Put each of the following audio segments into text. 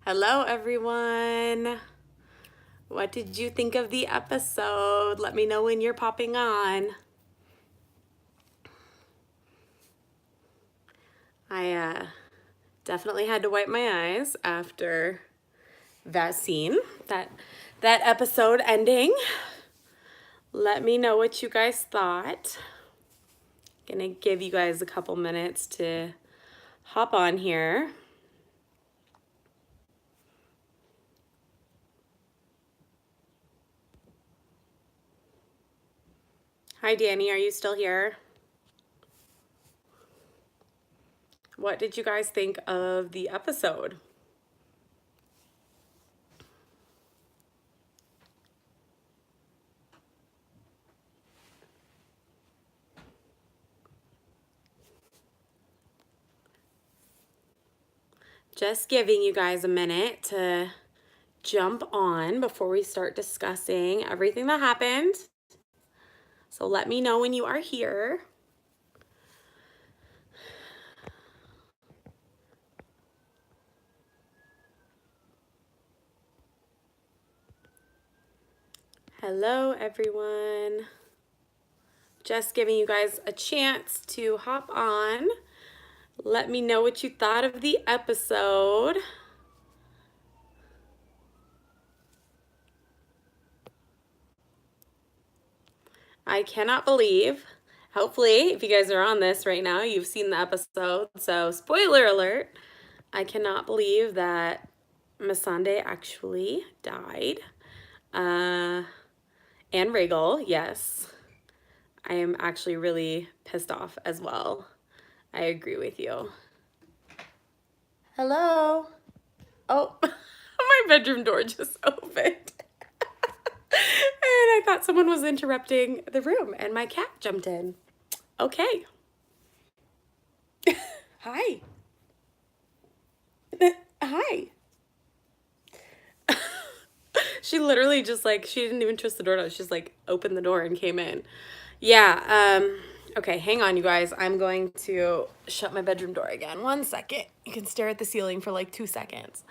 Hello, everyone. What did you think of the episode? Let me know when you're popping on. I definitely had to wipe my eyes after that scene, that episode ending. Let me know what you guys thought. Gonna give you guys a couple minutes to hop on here. Hi, Danny. Are you still here? What did you guys think of the episode? Just giving you guys a minute to jump on before we start discussing everything that happened. So let me know when you are here. Hello, everyone. Just giving you guys a chance to hop on. Let me know what you thought of the episode. I cannot believe, hopefully, if you guys are on this right now, you've seen the episode. So, spoiler alert, I cannot believe that Melisandre actually died. And Rhaegal, yes. I am actually really pissed off as well. I agree with you. Hello. Oh, my bedroom door just opened. And I thought someone was interrupting the room and my cat jumped in. Okay. Hi. Hi. She literally just she didn't even twist the door. She just opened the door and came in. Yeah, okay, hang on, you guys. I'm going to shut my bedroom door again. 1 second. You can stare at the ceiling for 2 seconds.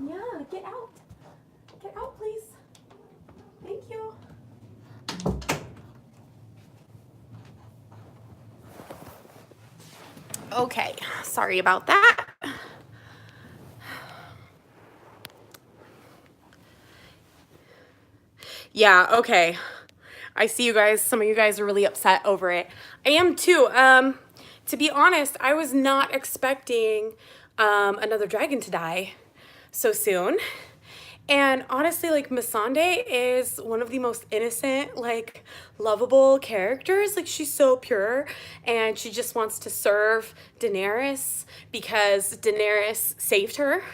Yeah, get out. Get out, please. Thank you. Okay, sorry about that. Yeah, okay. I see you guys. Some of you guys are really upset over it. I am too. To be honest, I was not expecting another dragon to die so soon. And honestly, Missandei is one of the most innocent, lovable characters. She's so pure and she just wants to serve Daenerys because Daenerys saved her,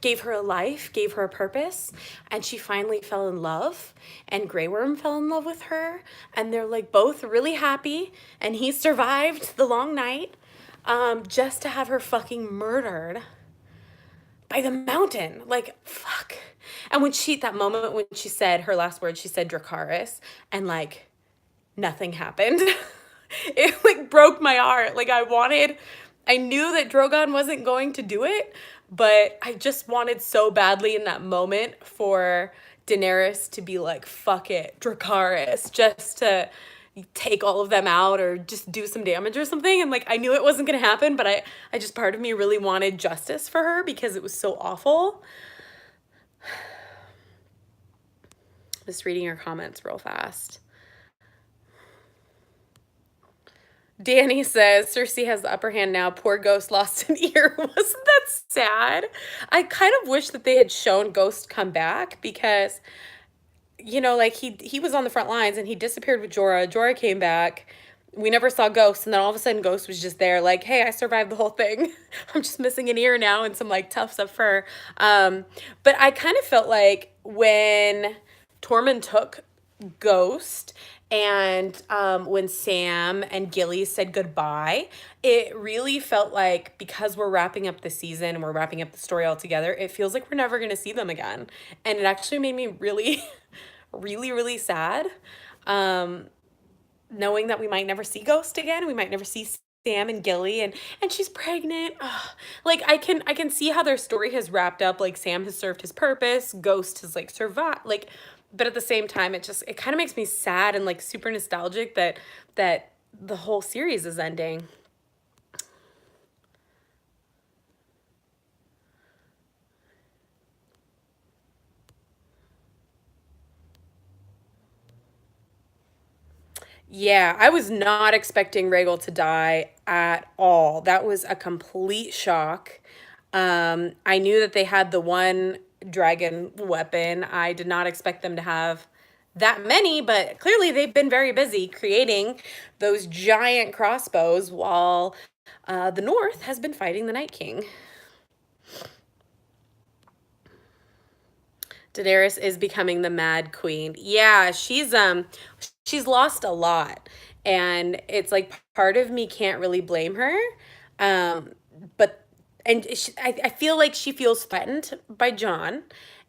gave her a life, gave her a purpose, and she finally fell in love. And Grey Worm fell in love with her, and they're both really happy. And he survived the long night, just to have her fucking murdered by the mountain. Fuck. And that moment when she said her last words, she said Dracarys, and nothing happened. It broke my heart. I knew that Drogon wasn't going to do it, but I just wanted so badly in that moment for Daenerys to be fuck it, Dracarys, just to take all of them out or just do some damage or something. And I knew it wasn't gonna happen, but I just, part of me really wanted justice for her because it was so awful. Just reading your comments real fast. Danny says Cersei has the upper hand now. Poor Ghost lost an ear. Wasn't that sad? I kind of wish that they had shown Ghost come back because, he was on the front lines and he disappeared with Jorah. Jorah came back. We never saw Ghost, and then all of a sudden Ghost was just there hey, I survived the whole thing. I'm just missing an ear now and some tufts of fur. But I kind of felt when Tormund took Ghost and when Sam and Gilly said goodbye, it really felt because we're wrapping up the season and we're wrapping up the story all together, it feels like we're never going to see them again. And it actually made me really, really, really sad. knowing that we might never see Ghost again, we might never see Sam and Gilly, and she's pregnant. Ugh. Like I can see how their story has wrapped up. Like Sam has served his purpose, Ghost has like survived. Like, but at the same time, it kind of makes me sad and like super nostalgic that the whole series is ending. Yeah, I was not expecting Rhaegal to die at all. That was a complete shock. I knew that they had the one dragon weapon. I did not expect them to have that many, but clearly they've been very busy creating those giant crossbows while the North has been fighting the Night King. Daenerys is becoming the Mad Queen. Yeah, she's lost a lot. And it's like part of me can't really blame her. Um but I feel like she feels threatened by John.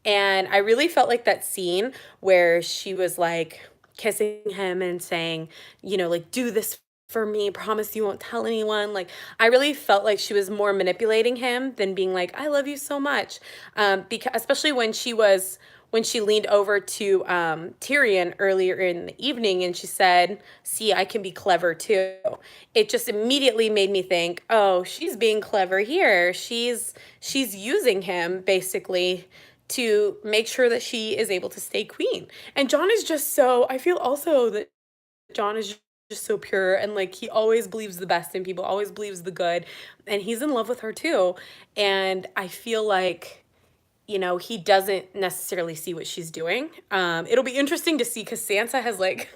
And I really felt like that scene where she was like kissing him and saying, like, do this for me, promise you won't tell anyone. Like, I really felt like she was more manipulating him than being like, I love you so much. Because especially when she leaned over to Tyrion earlier in the evening and she said, see, I can be clever too. It just immediately made me think, oh, she's being clever here. She's using him basically to make sure that she is able to stay queen. And John is just so, I feel also that John is just so pure and like he always believes the best in people, always believes the good, and he's in love with her too. And I feel like he doesn't necessarily see what she's doing. It'll be interesting to see because Sansa has like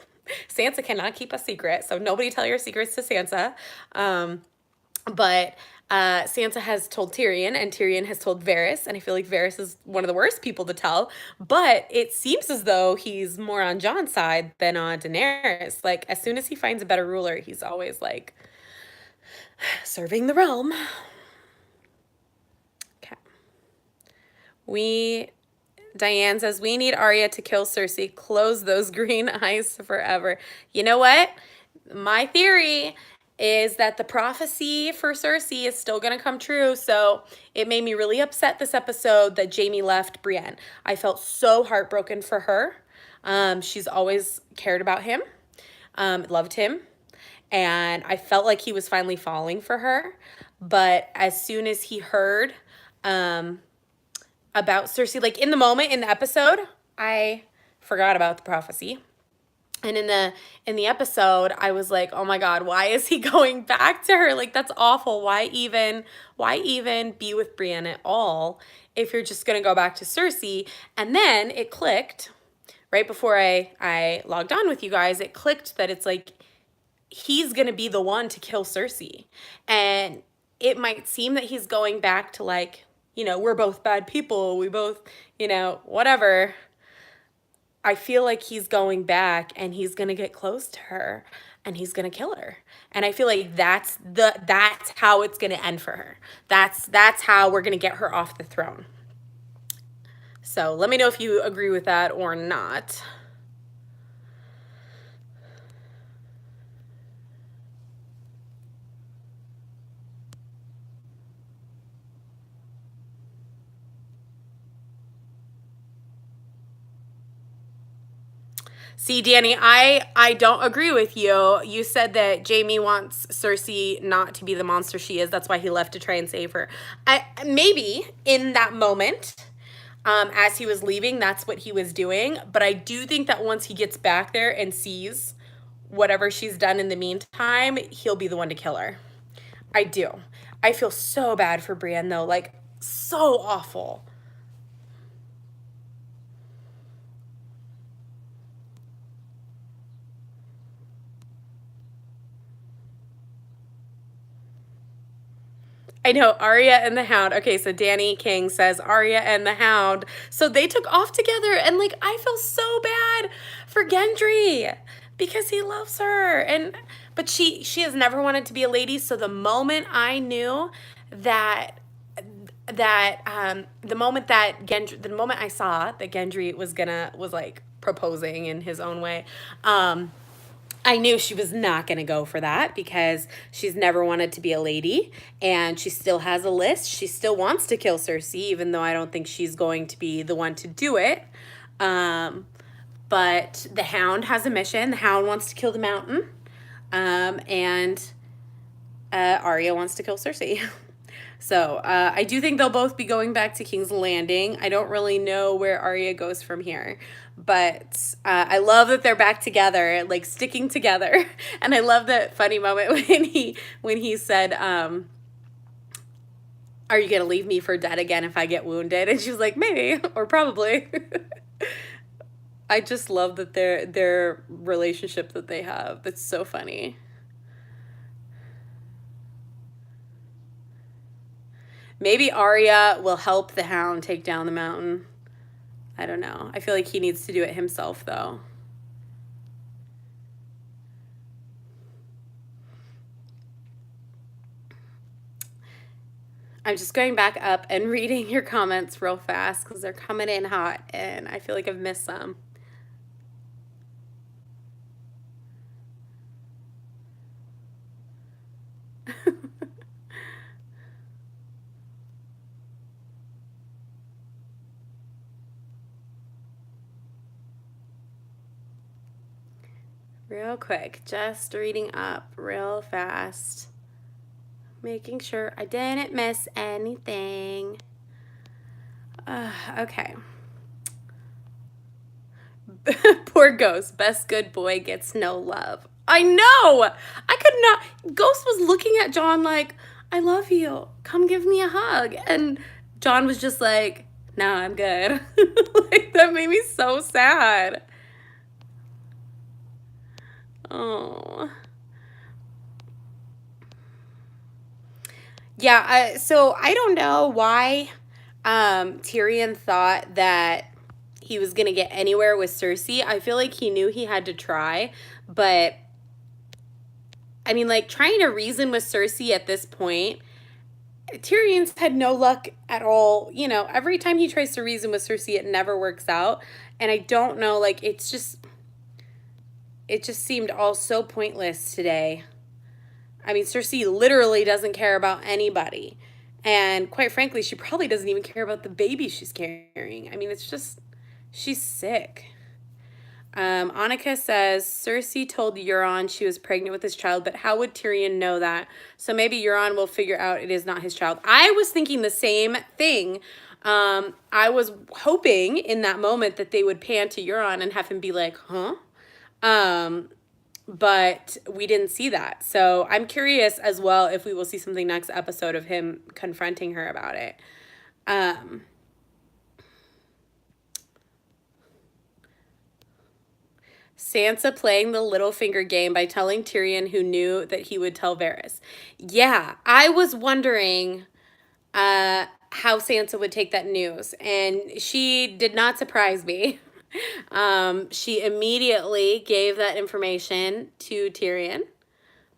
Sansa cannot keep a secret, so nobody tell your secrets to Sansa. But Sansa has told Tyrion, and Tyrion has told Varys, and I feel like Varys is one of the worst people to tell. But it seems as though he's more on Jon's side than on Daenerys. Like, as soon as he finds a better ruler, he's always like serving the realm. Okay. Diane says, we need Arya to kill Cersei. Close those green eyes forever. You know what? My theory is that the prophecy for Cersei is still going to come true. So it made me really upset this episode that Jaime left Brienne. I felt so heartbroken for her. She's always cared about him, loved him. And I felt like he was finally falling for her. But as soon as he heard about Cersei, like in the moment in the episode, I forgot about the prophecy. And in the episode, I was like, "Oh my God, why is he going back to her? Like that's awful. Why even be with Brienne at all if you're just gonna go back to Cersei?" And then it clicked right before I logged on with you guys. It clicked that it's like he's gonna be the one to kill Cersei, and it might seem that he's going back to like, we're both bad people. We both, whatever. I feel like he's going back and he's going to get close to her and he's going to kill her. And I feel like that's how it's going to end for her. That's how we're going to get her off the throne. So, let me know if you agree with that or not. See, Danny, I don't agree with you. You said that Jaime wants Cersei not to be the monster she is. That's why he left to try and save her. Maybe in that moment, as he was leaving, that's what he was doing. But I do think that once he gets back there and sees whatever she's done in the meantime, he'll be the one to kill her. I do. I feel so bad for Brienne, though. Like, so awful. I know, Arya and the Hound. Okay, so Danny King says Arya and the Hound. So they took off together, and like I feel so bad for Gendry because he loves her, but she has never wanted to be a lady. So the moment I knew that the moment I saw that Gendry was like proposing in his own way, I knew she was not going to go for that because she's never wanted to be a lady, and she still has a list. She still wants to kill Cersei, even though I don't think she's going to be the one to do it. But the Hound has a mission. The Hound wants to kill the Mountain, and Arya wants to kill Cersei. So I do think they'll both be going back to King's Landing. I don't really know where Arya goes from here. But I love that they're back together, like sticking together. And I love that funny moment when he said, are you going to leave me for dead again if I get wounded? And she was like, maybe, or probably. I just love that their relationship that they have. That's so funny. Maybe Arya will help the Hound take down the Mountain. I don't know. I feel like he needs to do it himself, though. I'm just going back up and reading your comments real fast because they're coming in hot, and I feel like I've missed some. Real quick, just reading up real fast, making sure I didn't miss anything. Okay. Poor Ghost. Best good boy gets no love. I know. I could not. Ghost was looking at Jon like, I love you. Come give me a hug. And Jon was just like, no, I'm good. Like, that made me so sad. Oh. Yeah, so I don't know why Tyrion thought that he was going to get anywhere with Cersei. I feel like he knew he had to try, but I mean, like, trying to reason with Cersei at this point, Tyrion's had no luck at all. You know, every time he tries to reason with Cersei, it never works out. And I don't know, like, it just seemed all so pointless today. I mean, Cersei literally doesn't care about anybody. And quite frankly, she probably doesn't even care about the baby she's carrying. I mean, it's just, she's sick. Annika says, Cersei told Euron she was pregnant with his child, but how would Tyrion know that? So maybe Euron will figure out it is not his child. I was thinking the same thing. I was hoping in that moment that they would pan to Euron and have him be like, huh? But we didn't see that. So I'm curious as well if we will see something next episode of him confronting her about it. Sansa playing the Littlefinger game by telling Tyrion who knew that he would tell Varys. Yeah, I was wondering how Sansa would take that news, and she did not surprise me. She immediately gave that information to Tyrion,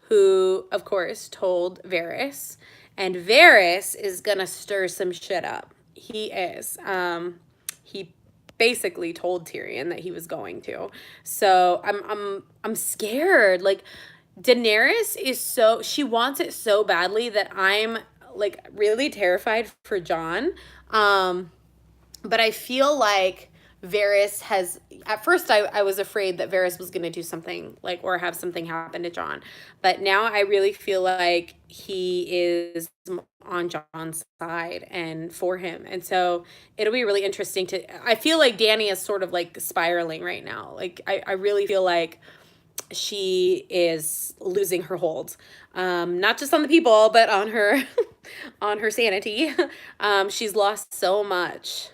who, of course, told Varys. And Varys is gonna stir some shit up. He is. He basically told Tyrion that he was going to. So I'm scared. Like, Daenerys is so, she wants it so badly that I'm like really terrified for Jon. But I feel like Varys has, at first I was afraid that Varys was going to do something like, or have something happen to Jon. But now I really feel like he is on Jon's side and for him. And so it'll be really interesting to, I feel like Dany is sort of like spiraling right now. Like, I really feel like she is losing her hold, not just on the people, but on her, on her sanity. She's lost so much.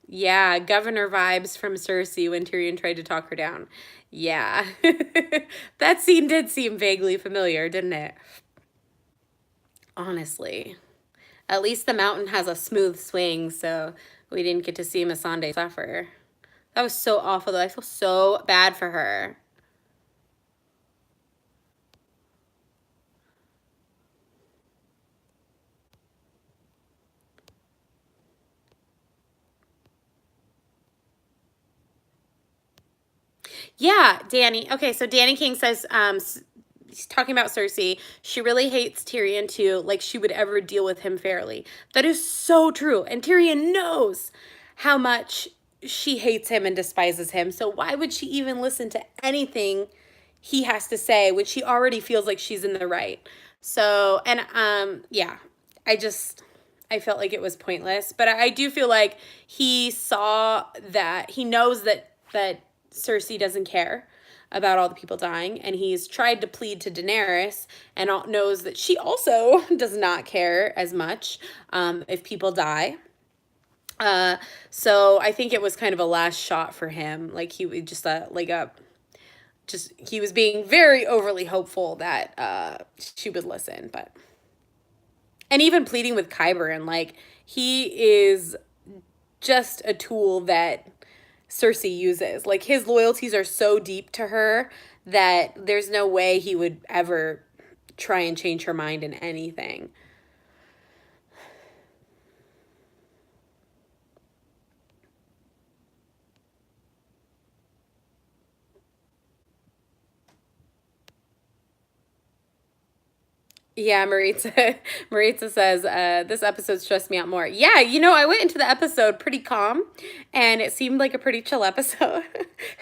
Yeah, governor vibes from Cersei when Tyrion tried to talk her down. Yeah. That scene did seem vaguely familiar, didn't it? Honestly. At least the mountain has a smooth swing, so we didn't get to see Melisandre suffer. That was so awful, though. I feel so bad for her. Yeah, Danny. Okay, so Danny King says, he's talking about Cersei. She really hates Tyrion too, like she would ever deal with him fairly. That is so true. And Tyrion knows how much she hates him and despises him. So why would she even listen to anything he has to say when she already feels like she's in the right? So, and yeah, I felt like it was pointless, but I do feel like he saw that he knows that Cersei doesn't care about all the people dying, and he's tried to plead to Daenerys and knows that she also does not care as much if people die. So I think it was kind of a last shot for him. Like he would just he was being very overly hopeful that she would listen, but and even pleading with Qyburn, like he is just a tool that Cersei uses. Like his loyalties are so deep to her that there's no way he would ever try and change her mind in anything. Yeah, Maritza says, this episode stressed me out more. Yeah, I went into the episode pretty calm, and it seemed like a pretty chill episode.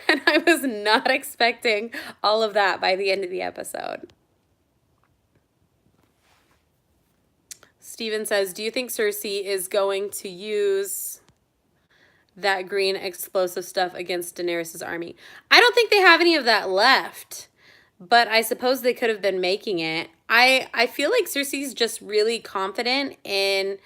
And I was not expecting all of that by the end of the episode. Steven says, do you think Cersei is going to use that green explosive stuff against Daenerys' army? I don't think they have any of that left, but I suppose they could have been making it. I feel like Cersei's just really confident in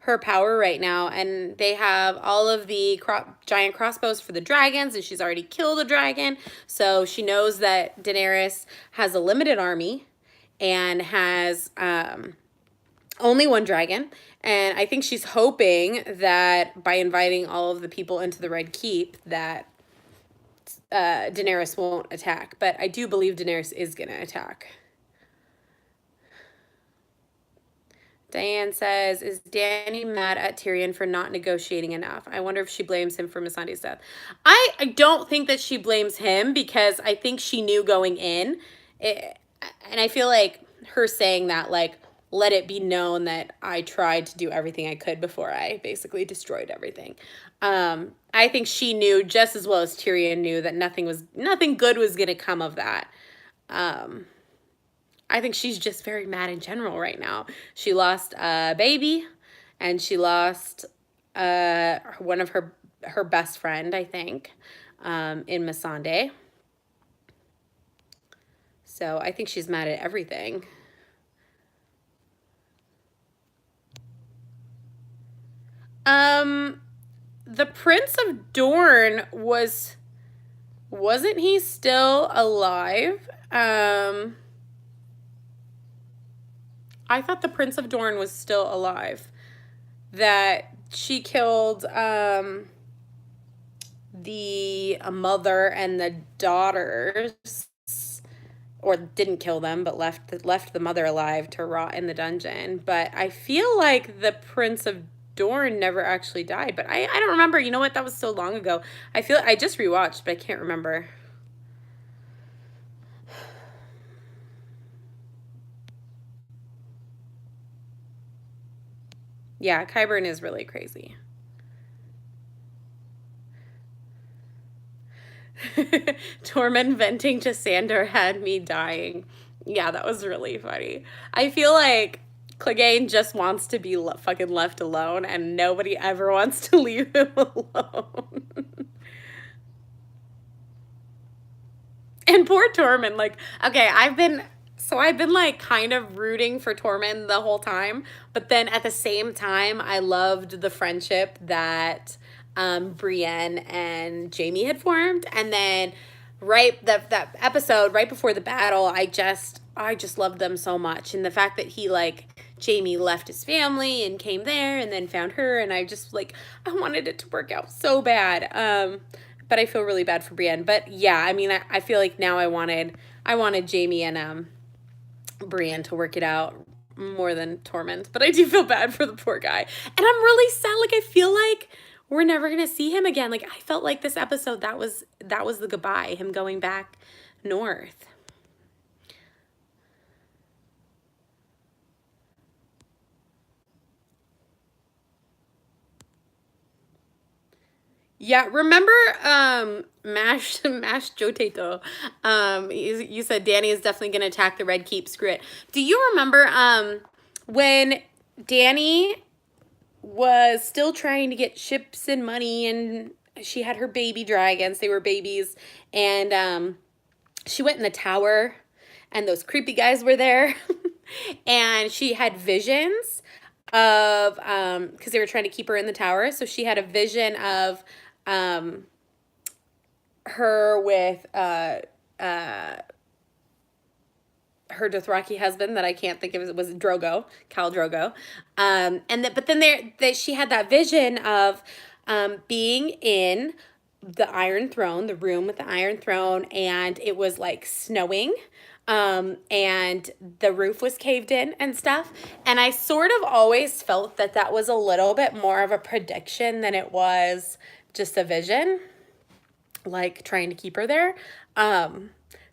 her power right now, and they have all of the giant crossbows for the dragons, and she's already killed a dragon, so she knows that Daenerys has a limited army and has only one dragon, and I think she's hoping that by inviting all of the people into the Red Keep that Daenerys won't attack, but I do believe Daenerys is going to attack. Diane says, is Dany mad at Tyrion for not negotiating enough? I wonder if she blames him for Missandei's death. I don't think that she blames him because I think she knew going in. And I feel like her saying that, like, let it be known that I tried to do everything I could before I basically destroyed everything. I think she knew just as well as Tyrion knew that nothing good was going to come of that. I think she's just very mad in general right now. She lost a baby, and she lost one of her best friend, I think, in Melisandre. So I think she's mad at everything. The Prince of Dorne wasn't he still alive? I thought the Prince of Dorne was still alive. That she killed the mother and the daughters, or didn't kill them, but left the mother alive to rot in the dungeon. But I feel like the Prince of Dorne never actually died. But I don't remember. You know what? That was so long ago. I just rewatched, but I can't remember. Yeah, Qyburn is really crazy. Tormund venting to Sandor had me dying. Yeah, that was really funny. I feel like Clegane just wants to be fucking left alone, and nobody ever wants to leave him alone. And poor Tormund, like, okay, I've been like kind of rooting for Tormund the whole time, but then at the same time, I loved the friendship that Brienne and Jaime had formed, and then that episode right before the battle, I just loved them so much, and the fact that he Jaime left his family and came there and then found her, and I just I wanted it to work out so bad. But I feel really bad for Brienne. But yeah, I mean, I feel like now I wanted Jaime and Brienne to work it out more than Tormund. But I do feel bad for the poor guy. And I'm really sad. Like, I feel like we're never gonna see him again. Like, I felt like this episode, that was the goodbye, him going back north. Yeah, remember Mashed Jotato. You said Danny is definitely gonna attack the Red Keep, screw it. Do you remember when Danny was still trying to get ships and money, and she had her baby dragons, they were babies, and she went in the tower and those creepy guys were there and she had visions of because they were trying to keep her in the tower, so she had a vision of her with her Dothraki husband that I can't think of, it was Drogo, Khal Drogo, but then she had that vision of being in the Iron Throne, the room with the Iron Throne, and it was like snowing, and the roof was caved in and stuff, and I sort of always felt that that was a little bit more of a prediction than it was just a vision, like trying to keep her there.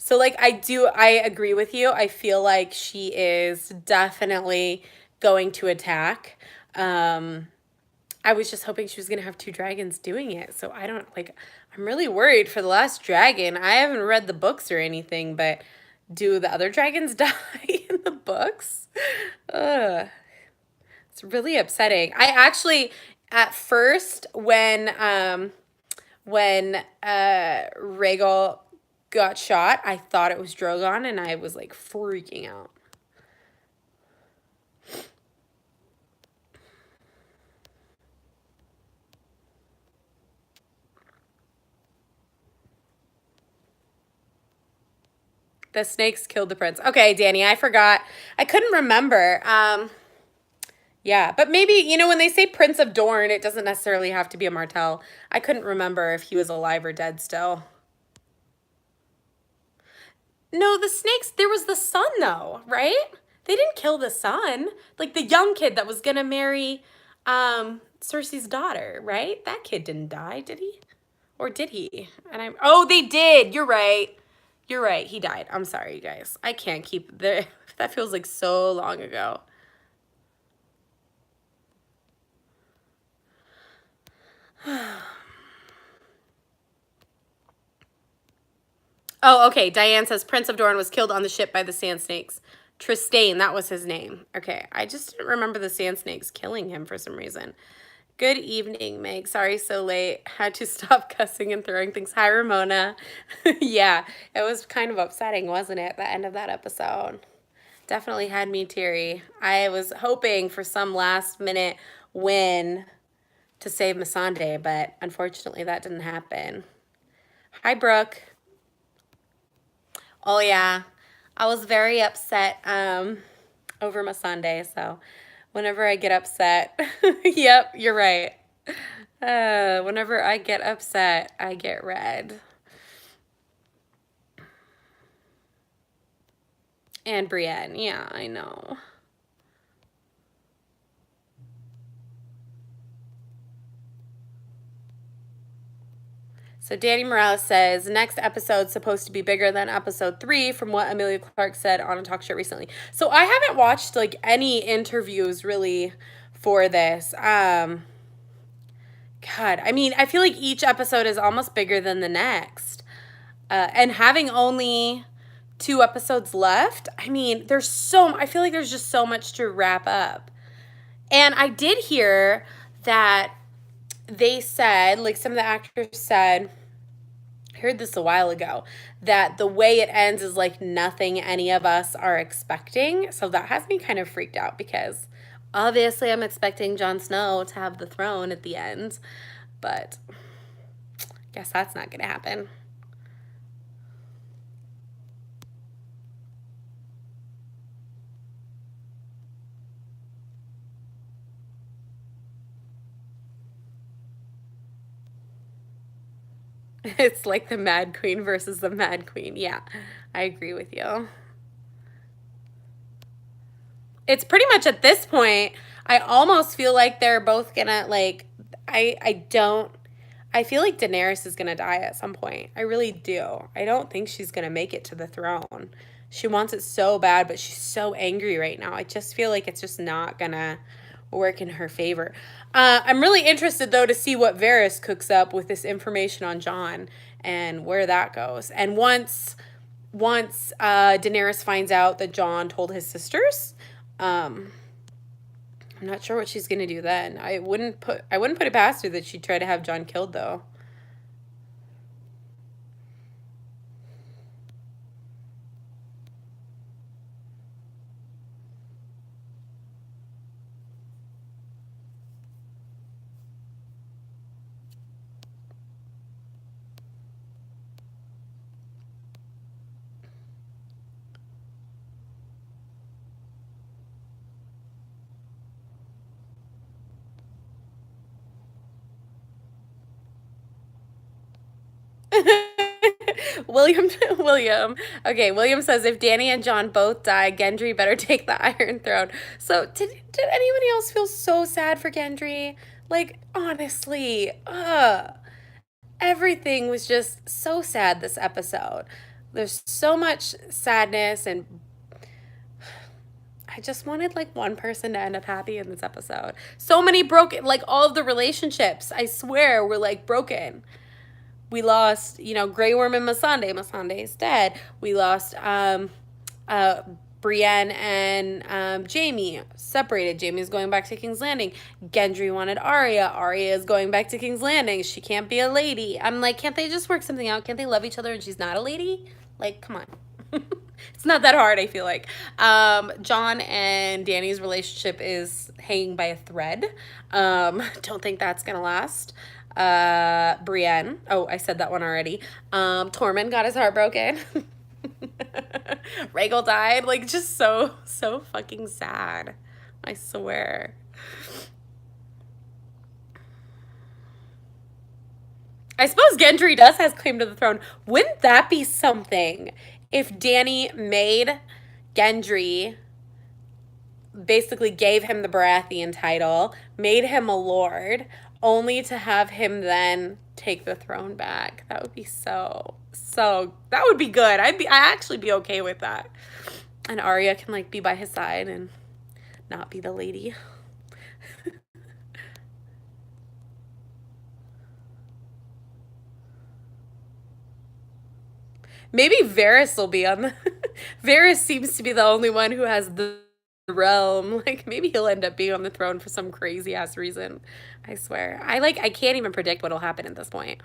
So like I agree with you. I feel like she is definitely going to attack. I was just hoping she was going to have two dragons doing it. So I don't, like, I'm really worried for the last dragon. I haven't read the books or anything, but do the other dragons die in the books? Ugh. It's really upsetting. I actually, at first, when Rhaegal got shot, I thought it was Drogon, and I was like freaking out. The snakes killed the prince. Okay, Danny, I forgot. I couldn't remember. Yeah, but maybe, you know, when they say Prince of Dorne, it doesn't necessarily have to be a Martell. I couldn't remember if he was alive or dead still. No, the snakes, there was the son, though, right? They didn't kill the son. Like, the young kid that was going to marry Cersei's daughter, right? That kid didn't die, did he? Or did he? Oh, they did. You're right. You're right. He died. I'm sorry, you guys. I can't keep the... That feels like so long ago. Oh, okay. Diane says Prince of Dorne was killed on the ship by the Sand Snakes. Trystane, that was his name. Okay, I just didn't remember the Sand Snakes killing him for some reason. Good evening, Meg. Sorry so late. Had to stop cussing and throwing things. Hi, Ramona. Yeah, it was kind of upsetting, wasn't it? The end of that episode definitely had me teary. I was hoping for some last minute win to save Melisandre, but unfortunately that didn't happen. Hi, Brooke. Oh, yeah. I was very upset over Melisandre, so whenever I get upset, yep, you're right. Whenever I get upset, I get red. And Brienne, yeah, I know. So Danny Morales says, next episode's supposed to be bigger than episode 3 from what Emilia Clarke said on a talk show recently. So I haven't watched like any interviews really for this. God, I mean, I feel like each episode is almost bigger than the next. And having only 2 episodes left, I mean, I feel like there's just so much to wrap up. And I did hear that they said, like some of the actors said, I heard this a while ago, that the way it ends is like nothing any of us are expecting. So that has me kind of freaked out because obviously I'm expecting Jon Snow to have the throne at the end, but I guess that's not going to happen. It's like the Mad Queen versus the Mad Queen. Yeah, I agree with you. It's pretty much at this point, I almost feel like they're both gonna, like, I feel like Daenerys is gonna die at some point. I really do. I don't think she's gonna make it to the throne. She wants it so bad, but she's so angry right now. I just feel like it's just not gonna work in her favor. I'm really interested though to see what Varys cooks up with this information on Jon and where that goes. And once Daenerys finds out that Jon told his sisters, I'm not sure what she's gonna do then. I wouldn't put it past her that she'd try to have Jon killed though. William William. Okay, William says if Dany and Jon both die, Gendry better take the Iron Throne. So did anybody else feel so sad for Gendry? Like honestly, everything was just so sad this episode. There's so much sadness and I just wanted like one person to end up happy in this episode. So many broken, like all of the relationships, I swear, were like broken. We lost, Grey Worm and Melisandre. Melisandre is dead. We lost Brienne and Jaime separated. Jaime's going back to King's Landing. Gendry wanted Arya. Arya is going back to King's Landing. She can't be a lady. I'm like, can't they just work something out? Can't they love each other and she's not a lady? Like, come on. It's not that hard, I feel like. Jon and Dany's relationship is hanging by a thread. Don't think that's gonna last. Brienne. Oh, I said that one already. Tormund got his heart broken. Rhaegal died. Like, just so fucking sad. I swear. I suppose Gendry does has claim to the throne. Wouldn't that be something if Dany made Gendry, basically gave him the Baratheon title, made him a lord, only to have him then take the throne back? That would be so that would be good. I actually be okay with that. And Arya can like be by his side and not be the lady. Maybe Varys will be on the Varys seems to be the only one who has the realm. Like maybe he'll end up being on the throne for some crazy ass reason. I swear. I can't even predict what'll happen at this point.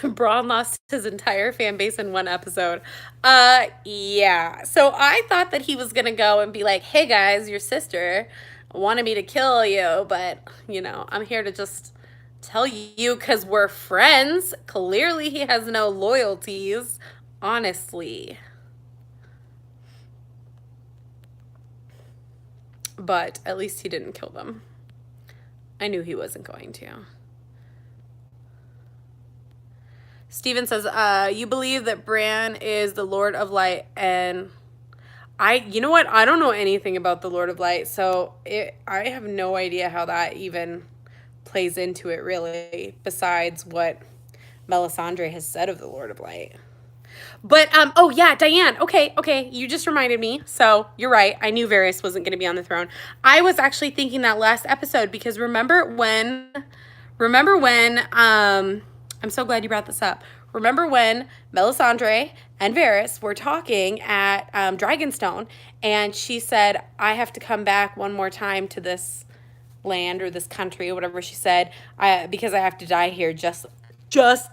Bronn lost his entire fan base in one episode. Yeah. So I thought that he was gonna go and be like, hey guys, your sister wanted me to kill you, but I'm here to just tell you because we're friends. Clearly he has no loyalties, honestly. But at least he didn't kill them. I knew he wasn't going to. Steven says, you believe that Bran is the Lord of Light, and you know what? I don't know anything about the Lord of Light, so I have no idea how that even plays into it, really, besides what Melisandre has said of the Lord of Light. But, oh yeah, Diane, okay, you just reminded me, so you're right, I knew Varys wasn't going to be on the throne. I was actually thinking that last episode, because remember when, I'm so glad you brought this up. Remember when Melisandre and Varys were talking at Dragonstone, and she said, I have to come back one more time to this land or this country or whatever she said, because I have to die here just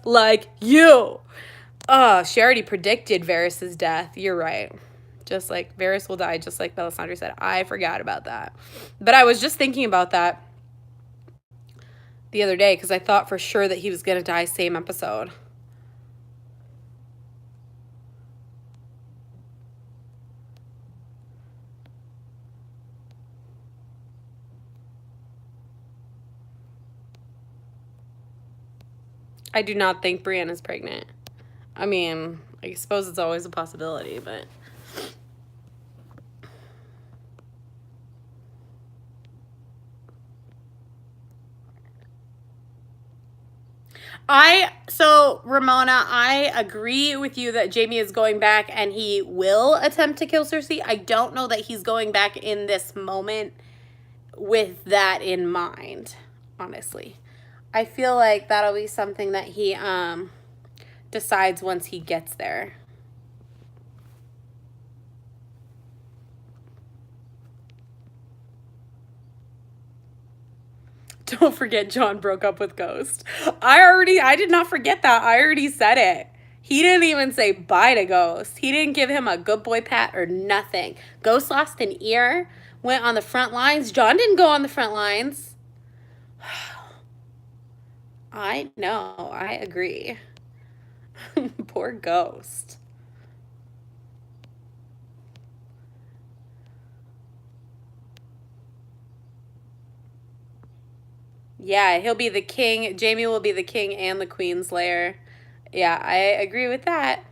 like you. Oh, she already predicted Varys' death. You're right. Just like Varys will die, just like Melisandre said. I forgot about that. But I was just thinking about that the other day because I thought for sure that he was going to die same episode. I do not think Brienne is pregnant. I mean, I suppose it's always a possibility, but So Ramona, I agree with you that Jaime is going back and he will attempt to kill Cersei. I don't know that he's going back in this moment with that in mind, honestly. I feel like that'll be something that he decides once he gets there. Don't forget Jon broke up with Ghost. I did not forget that. I already said it. He didn't even say bye to Ghost. He didn't give him a good boy pat or nothing. Ghost lost an ear, went on the front lines. Jon didn't go on the front lines. I know. I agree. Poor Ghost. Yeah, he'll be the king. Jaime will be the king and the queen's lair. Yeah, I agree with that.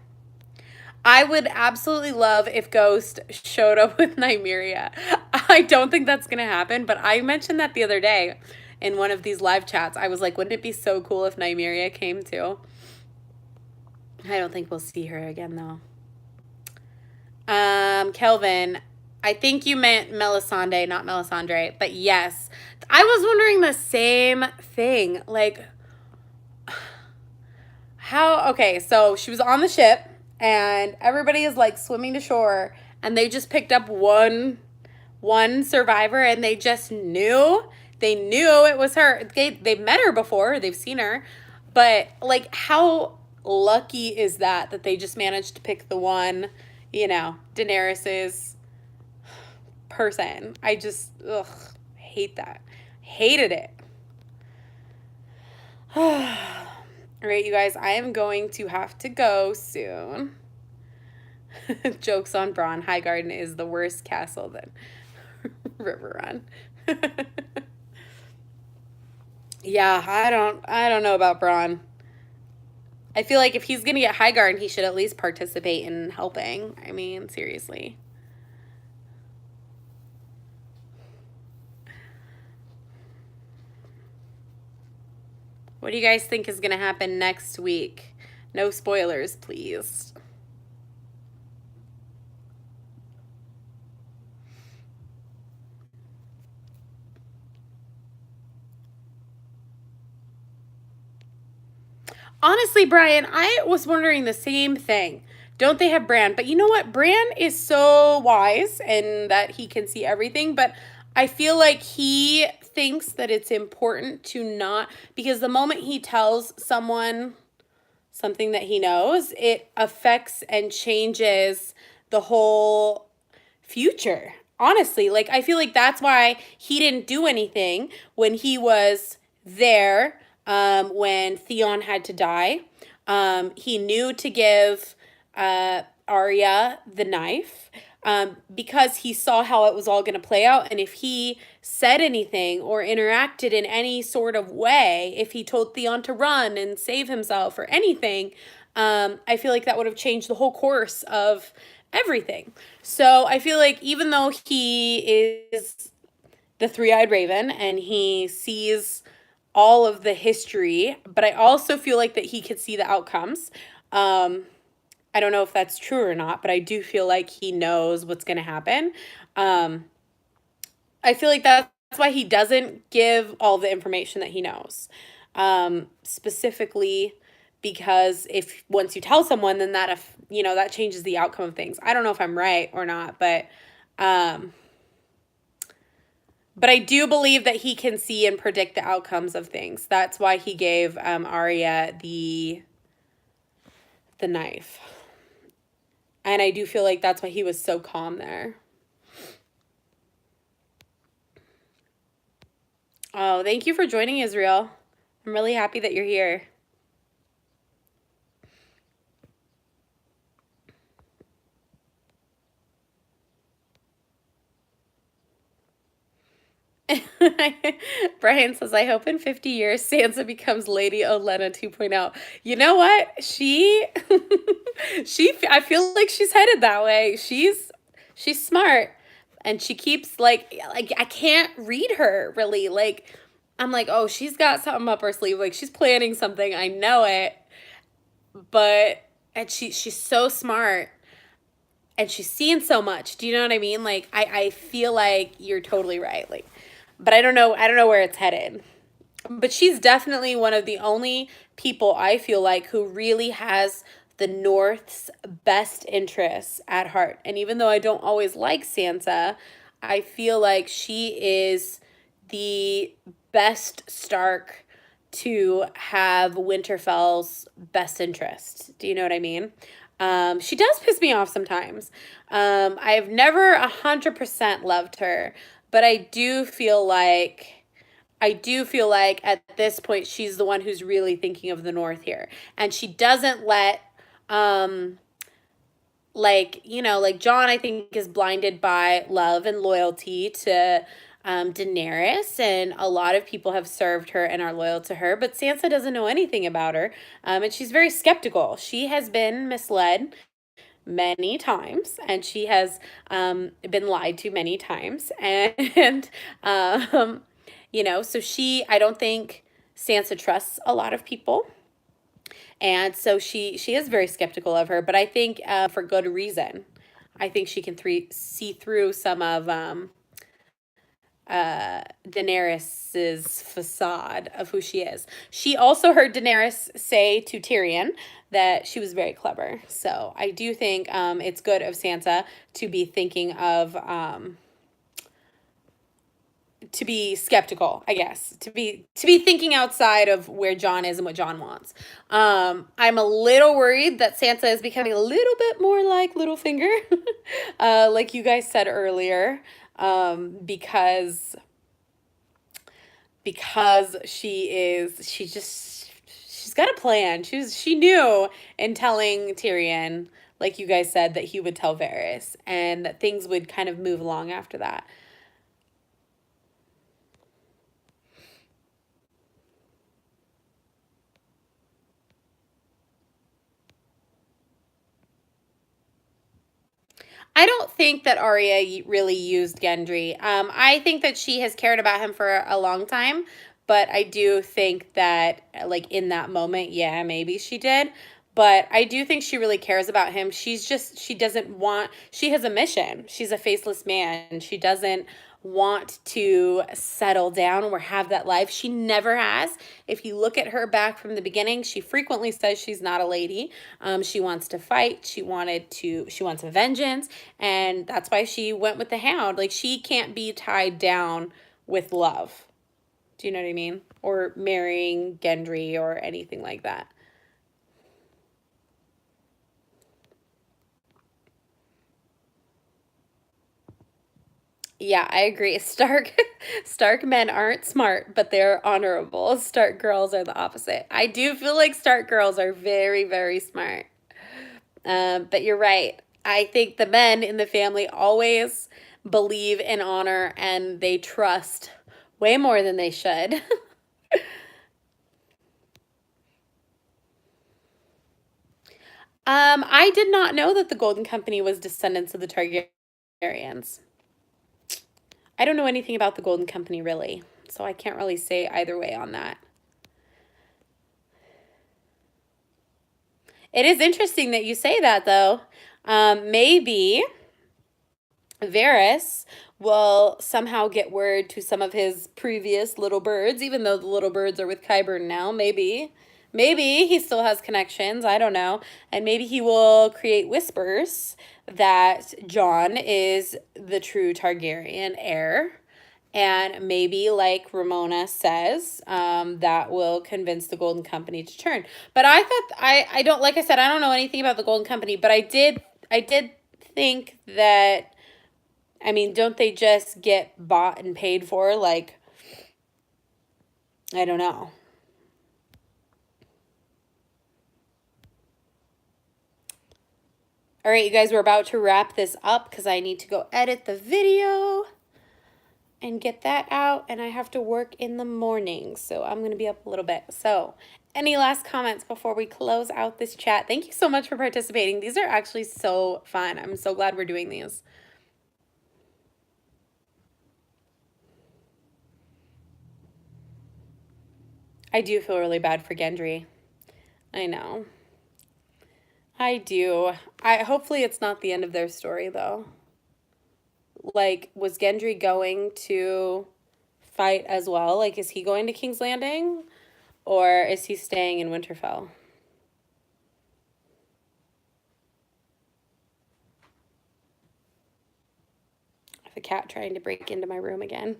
I would absolutely love if Ghost showed up with Nymeria. I don't think that's going to happen, but I mentioned that the other day in one of these live chats. I was like, wouldn't it be so cool if Nymeria came too? I don't think we'll see her again, though. Kelvin, I think you meant Melisandre, not Melisandre, but yes. I was wondering the same thing. Like, how, okay, so she was on the ship and everybody is like swimming to shore and they just picked up one survivor and they just knew it was her. They've met her before, they've seen her, but like how lucky is that they just managed to pick the one, Daenerys's person. I just hate that. Hated it. All right, you guys, I am going to have to go soon. Jokes on Bronn. Highgarden is the worst castle than Riverrun. Yeah, I don't know about Bronn. I feel like if he's gonna get Highgarden, he should at least participate in helping. I mean, seriously. What do you guys think is gonna happen next week? No spoilers, please. Honestly, Brian, I was wondering the same thing. Don't they have Bran? But you know what? Bran is so wise and that he can see everything, but I feel like he thinks that it's important to not, because the moment he tells someone something that he knows, it affects and changes the whole future. Honestly, like I feel like that's why he didn't do anything when he was there, when Theon had to die. He knew to give Arya the knife, because he saw how it was all going to play out. And if he said anything or interacted in any sort of way, if he told Theon to run and save himself or anything, I feel like that would have changed the whole course of everything. So I feel like even though he is the three-eyed raven and he sees all of the history, but I also feel like that he could see the outcomes. I don't know if that's true or not, but I do feel like he knows what's going to happen. I feel like that's why he doesn't give all the information that he knows. Specifically because if once you tell someone, then that, if that changes the outcome of things. I don't know if I'm right or not, but I do believe that he can see and predict the outcomes of things. That's why he gave Arya the knife. And I do feel like that's why he was so calm there. Oh, thank you for joining, Israel. I'm really happy that you're here. Brian says, I hope in 50 years Sansa becomes Lady Olenna 2.0. You know what? I feel like she's headed that way. She's smart and she keeps like I can't read her really. Like I'm like, oh, she's got something up her sleeve. Like, she's planning something. I know it. But, and she's so smart and she's seen so much. Do you know what I mean? Like, I feel like you're totally right. Like, but I don't know where it's headed. But she's definitely one of the only people I feel like who really has the North's best interests at heart. And even though I don't always like Sansa, I feel like she is the best Stark to have Winterfell's best interest. Do you know what I mean? She does piss me off sometimes. I've never 100% loved her, but I do feel like at this point she's the one who's really thinking of the North here. And she doesn't let like, you know, like Jon I think is blinded by love and loyalty to Daenerys, and a lot of people have served her and are loyal to her, but Sansa doesn't know anything about her, and she's very skeptical. She has been misled many times, and she has been lied to many times, and you know, so I don't think Sansa trusts a lot of people, and so she is very skeptical of her. But I think for good reason. I think she can see through some of Daenerys's facade of who she is. She also heard Daenerys say to Tyrion that she was very clever. So I do think it's good of Sansa to be thinking of to be skeptical, I guess, to be thinking outside of where Jon is and what Jon wants. I'm a little worried that Sansa is becoming a little bit more like Littlefinger, like you guys said earlier, because she's got a plan. She knew in telling Tyrion, like you guys said, that he would tell Varys and that things would kind of move along after that. I don't think that Arya really used Gendry. I think that she has cared about him for a long time, but I do think that, like, in that moment, yeah, maybe she did. But I do think she really cares about him. She doesn't want, she has a mission. She's a faceless man. She doesn't want to settle down or have that life. She never has. If you look at her back from the beginning, she frequently says she's not a lady. She wants to fight. She wants a vengeance. And that's why she went with the Hound. Like, she can't be tied down with love. Do you know what I mean? Or marrying Gendry or anything like that. Yeah, I agree. Stark men aren't smart, but they're honorable. Stark girls are the opposite. I do feel like Stark girls are very, very smart. But you're right. I think the men in the family always believe in honor and they trust way more than they should. I did not know that the Golden Company was descendants of the Targaryens. I don't know anything about the Golden Company really, so I can't really say either way on that. It is interesting that you say that, though. Maybe Varys will somehow get word to some of his previous little birds, even though the little birds are with Qyburn now. Maybe he still has connections. I don't know. And maybe he will create whispers that Jon is the true Targaryen heir. And maybe, like Ramona says, that will convince the Golden Company to turn. But I thought I don't, like I said, I don't know anything about the Golden Company, but I did think that, I mean, don't they just get bought and paid for? Like, I don't know. All right, you guys, we're about to wrap this up because I need to go edit the video and get that out, and I have to work in the morning, so I'm going to be up a little bit. So, any last comments before we close out this chat? Thank you so much for participating. These are actually so fun. I'm so glad we're doing these. I do feel really bad for Gendry. I know. I do. Hopefully it's not the end of their story though. Like, was Gendry going to fight as well? Like, is he going to King's Landing? Or is he staying in Winterfell? I have a cat trying to break into my room again.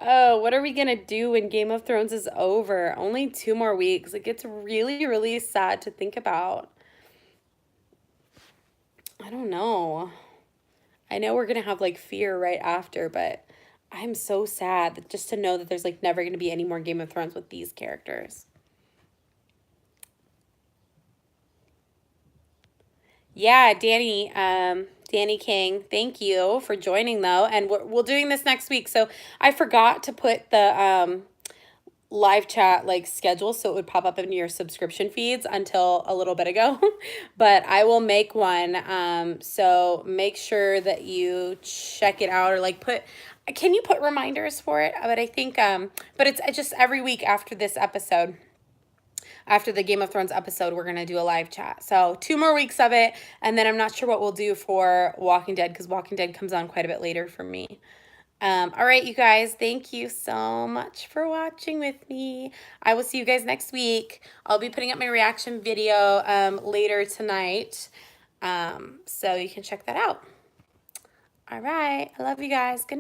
Oh, what are we gonna do when Game of Thrones is over? Only 2 more weeks. It gets really, really sad to think about. I don't know. I know we're gonna have like fear right after, but I'm so sad that just to know that there's like never gonna be any more Game of Thrones with these characters. Yeah, Danny King, thank you for joining though, and we're doing this next week. So I forgot to put the live chat like schedule so it would pop up in your subscription feeds until a little bit ago. But I will make one. So make sure that you check it out or like can you put reminders for it? But I think but it's just every week after this episode. After the Game of Thrones episode, we're going to do a live chat. So 2 more weeks of it. And then I'm not sure what we'll do for Walking Dead because Walking Dead comes on quite a bit later for me. All right, you guys, thank you so much for watching with me. I will see you guys next week. I'll be putting up my reaction video later tonight, so you can check that out. All right, I love you guys. Good night.